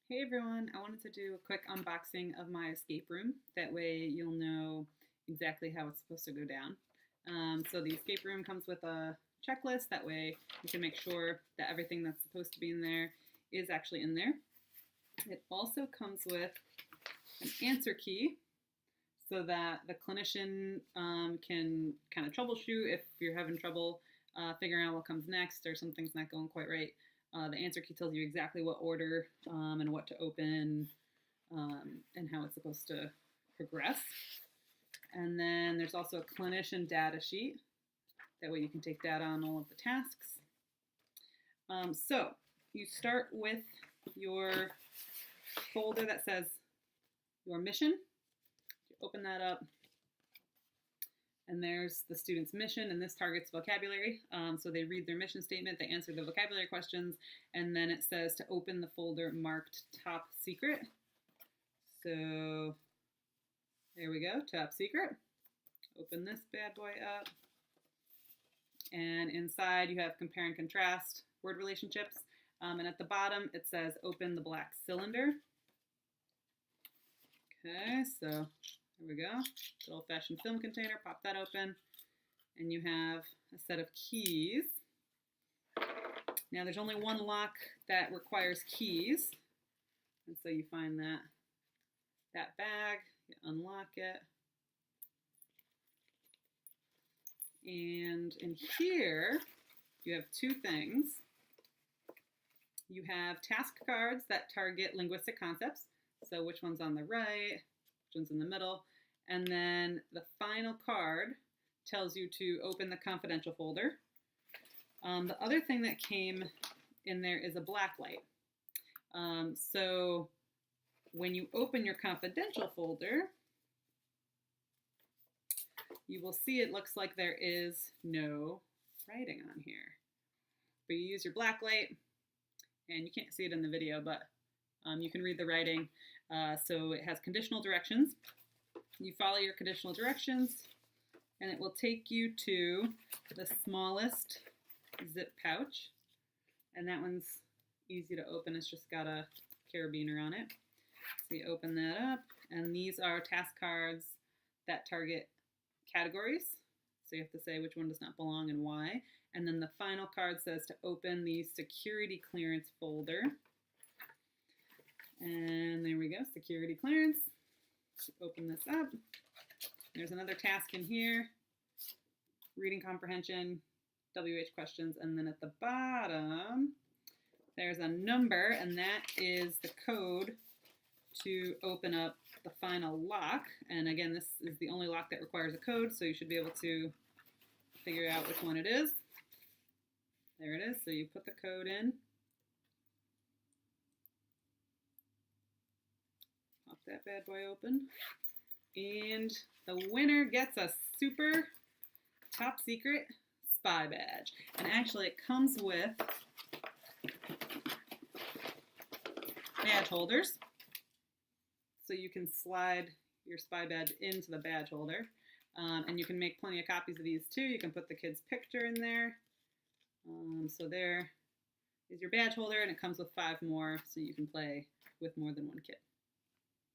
Hey everyone, I wanted to do a quick unboxing of my escape room. That way you'll know exactly how it's supposed to go down. So the escape room comes with a checklist. That way you can make sure that everything that's supposed to be in there is actually in there. It also comes with an answer key so that the clinician can kind of troubleshoot if you're having trouble figuring out what comes next or something's not going quite right. The answer key tells you exactly what order and what to open and how it's supposed to progress. And then there's also a clinician data sheet. That way you can take data on all of the tasks. So you start with your folder that says your mission. You open that up, and there's the student's mission, and this targets vocabulary. So they read their mission statement, they answer the vocabulary questions, and then it says to open the folder marked top secret. So there we go, top secret. Open this bad boy up. And inside you have compare and contrast word relationships. And at the bottom it says open the black cylinder. Okay, so there we go. Good old-fashioned film container. Pop that open, and you have a set of keys. Now there's only one lock that requires keys, and so you find that bag, you unlock it, and in here you have two things. You have task cards that target linguistic concepts. So which one's on the right, which one's in the middle, and then the final card tells you to open the confidential folder. The other thing that came in there is a black light. So when you open your confidential folder, you will see it looks like there is no writing on here. But you use your black light, and you can't see it in the video, but you can read the writing. So it has conditional directions. You follow your conditional directions, and it will take you to the smallest zip pouch. And that one's easy to open. It's just got a carabiner on it. So you open that up, and these are task cards that target categories. So you have to say which one does not belong and why. And then the final card says to open the security clearance folder. And there we go, security clearance. Open this up. There's another task in here, reading comprehension, WH questions, and then at the bottom, there's a number, and that is the code to open up the final lock. And again, this is the only lock that requires a code, so you should be able to figure out which one it is. There it is, so you put the code in. Pop that bad boy open. And the winner gets a super top secret spy badge. And actually it comes with badge holders. So you can slide your spy badge into the badge holder. And you can make plenty of copies of these too. You can put the kid's picture in there. So there is your badge holder, and it comes with 5 more so you can play with more than one kid.